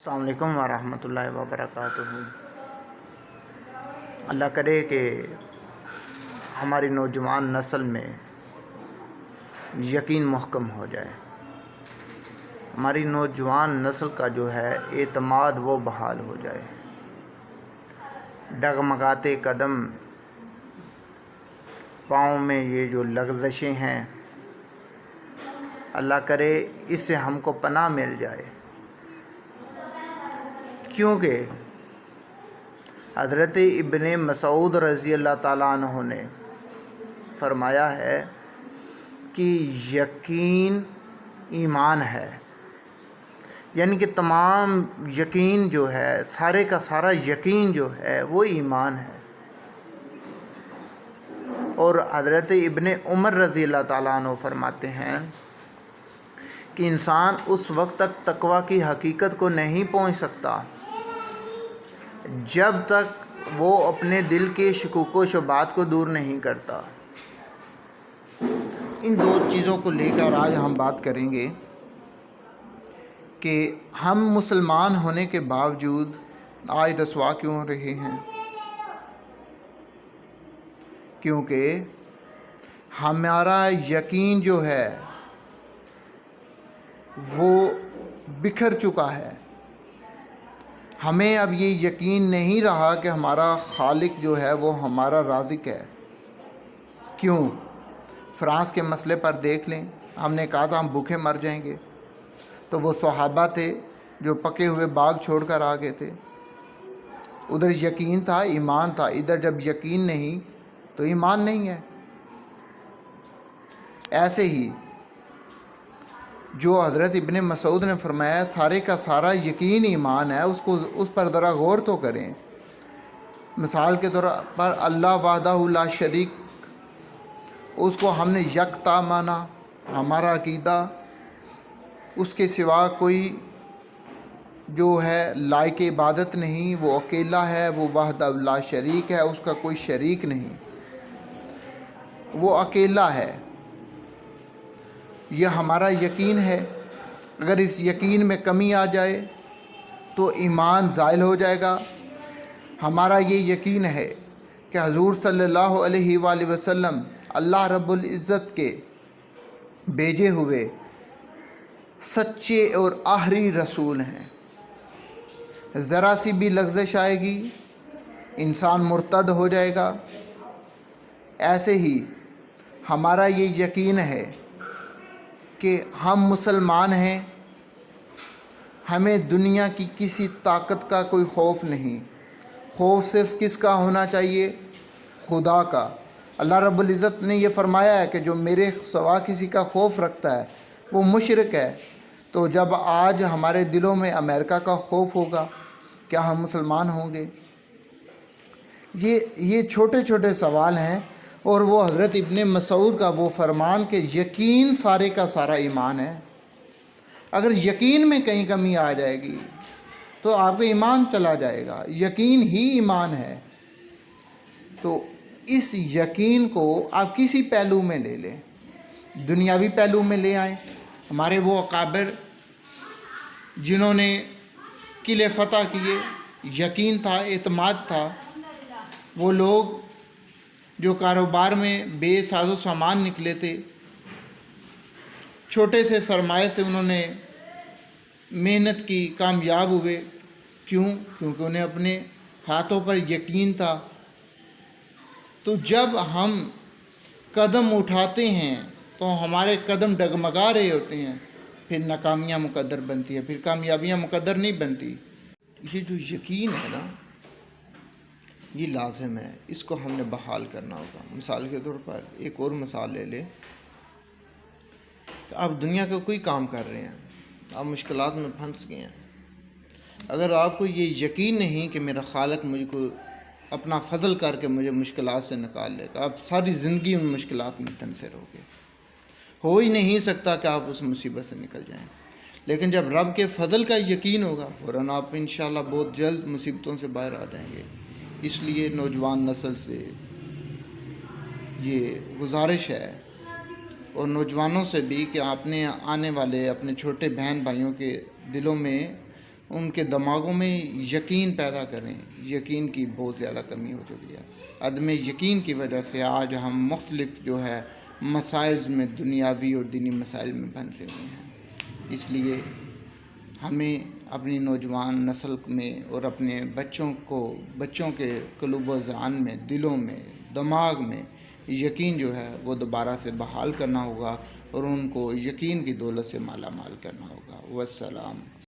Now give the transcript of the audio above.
السلام علیکم ورحمۃ اللہ وبرکاتہ۔ اللہ کرے کہ ہماری نوجوان نسل میں یقین محکم ہو جائے، ہماری نوجوان نسل کا جو ہے اعتماد وہ بحال ہو جائے، ڈگمگاتے قدم، پاؤں میں یہ جو لغزشیں ہیں، اللہ کرے اس سے ہم کو پناہ مل جائے، کیونکہ حضرت ابن مسعود رضی اللہ تعالیٰ عنہ نے فرمایا ہے کہ یقین ایمان ہے، یعنی کہ تمام یقین جو ہے، سارے کا سارا یقین جو ہے وہ ایمان ہے۔ اور حضرت ابن عمر رضی اللہ تعالیٰ عنہ فرماتے ہیں کہ انسان اس وقت تک تقویٰ کی حقیقت کو نہیں پہنچ سکتا جب تک وہ اپنے دل کے شکوک و شبہات کو دور نہیں کرتا۔ ان دو چیزوں کو لے کر آج ہم بات کریں گے کہ ہم مسلمان ہونے کے باوجود آج رسوا کیوں ہو رہے ہیں، کیونکہ ہمارا یقین جو ہے وہ بکھر چکا ہے۔ ہمیں اب یہ یقین نہیں رہا کہ ہمارا خالق جو ہے وہ ہمارا رازق ہے۔ کیوں؟ فرانس کے مسئلے پر دیکھ لیں، ہم نے کہا تھا ہم بھوکے مر جائیں گے، تو وہ صحابہ تھے جو پکے ہوئے باغ چھوڑ کر آ گئے تھے۔ ادھر یقین تھا، ایمان تھا، ادھر جب یقین نہیں تو ایمان نہیں ہے۔ ایسے ہی جو حضرت ابن مسعود نے فرمایا سارے کا سارا یقین ایمان ہے، اس پر ذرا غور تو کریں۔ مثال کے طور پر اللہ وحدہ لا شریک، اس کو ہم نے یکتا مانا، ہمارا عقیدہ اس کے سوا کوئی جو ہے لائق عبادت نہیں، وہ اکیلا ہے، وہ وحدہ لا شریک ہے، اس کا کوئی شریک نہیں، وہ اکیلا ہے۔ یہ ہمارا یقین ہے۔ اگر اس یقین میں کمی آ جائے تو ایمان زائل ہو جائے گا۔ ہمارا یہ یقین ہے کہ حضور صلی اللہ علیہ وآلہ وسلم اللہ رب العزت کے بھیجے ہوئے سچے اور آخری رسول ہیں۔ ذرا سی بھی لغزش آئے گی، انسان مرتد ہو جائے گا۔ ایسے ہی ہمارا یہ یقین ہے کہ ہم مسلمان ہیں، ہمیں دنیا کی کسی طاقت کا کوئی خوف نہیں۔ خوف صرف کس کا ہونا چاہیے؟ خدا کا۔ اللہ رب العزت نے یہ فرمایا ہے کہ جو میرے سوا کسی کا خوف رکھتا ہے وہ مشرک ہے۔ تو جب آج ہمارے دلوں میں امریکہ کا خوف ہوگا، کیا ہم مسلمان ہوں گے؟ یہ چھوٹے چھوٹے سوال ہیں، اور وہ حضرت ابن مسعود کا وہ فرمان کہ یقین سارے کا سارا ایمان ہے۔ اگر یقین میں کہیں کمی آ جائے گی تو آپ کا ایمان چلا جائے گا۔ یقین ہی ایمان ہے۔ تو اس یقین کو آپ کسی پہلو میں لے لیں، دنیاوی پہلو میں لے آئیں۔ ہمارے وہ اکابر جنہوں نے قلعے فتح کیے، یقین تھا، اعتماد تھا۔ وہ لوگ جو کاروبار میں بے ساز و سامان نکلے تھے، چھوٹے سے سرمایہ سے انہوں نے محنت کی، کامیاب ہوئے۔ کیوں؟ کیونکہ انہیں اپنے ہاتھوں پر یقین تھا۔ تو جب ہم قدم اٹھاتے ہیں تو ہمارے قدم ڈگمگا رہے ہوتے ہیں، پھر ناکامیاں مقدر بنتی ہیں، پھر کامیابیاں مقدر نہیں بنتی۔ یہ جو یقین ہے نا، یہ لازم ہے، اس کو ہم نے بحال کرنا ہوگا۔ مثال کے طور پر ایک اور مثال لے لیں، آپ دنیا کا کوئی کام کر رہے ہیں، آپ مشکلات میں پھنس گئے ہیں۔ اگر آپ کو یہ یقین نہیں کہ میرا خالق مجھ کو اپنا فضل کر کے مجھے مشکلات سے نکال لے گا، آپ ساری زندگی میں مشکلات میں تنفر ہوگے۔ ہو ہی نہیں سکتا کہ آپ اس مصیبت سے نکل جائیں۔ لیکن جب رب کے فضل کا یقین ہوگا، فوراً آپ انشاءاللہ بہت جلد مصیبتوں سے باہر آ جائیں گے۔ اس لیے نوجوان نسل سے یہ گزارش ہے، اور نوجوانوں سے بھی، کہ آپ نے آنے والے اپنے چھوٹے بہن بھائیوں کے دلوں میں ان کے دماغوں میں یقین پیدا کریں۔ یقین کی بہت زیادہ کمی ہو چکی ہے۔ عدم یقین کی وجہ سے آج ہم مختلف جو ہے مسائل میں، دنیاوی اور دینی مسائل میں پھنسے ہوئے ہیں۔ اس لیے ہمیں اپنی نوجوان نسل میں اور اپنے بچوں کے قلوب و ذہن میں، دلوں میں، دماغ میں یقین جو ہے وہ دوبارہ سے بحال کرنا ہوگا اور ان کو یقین کی دولت سے مالا مال کرنا ہوگا۔ والسلام۔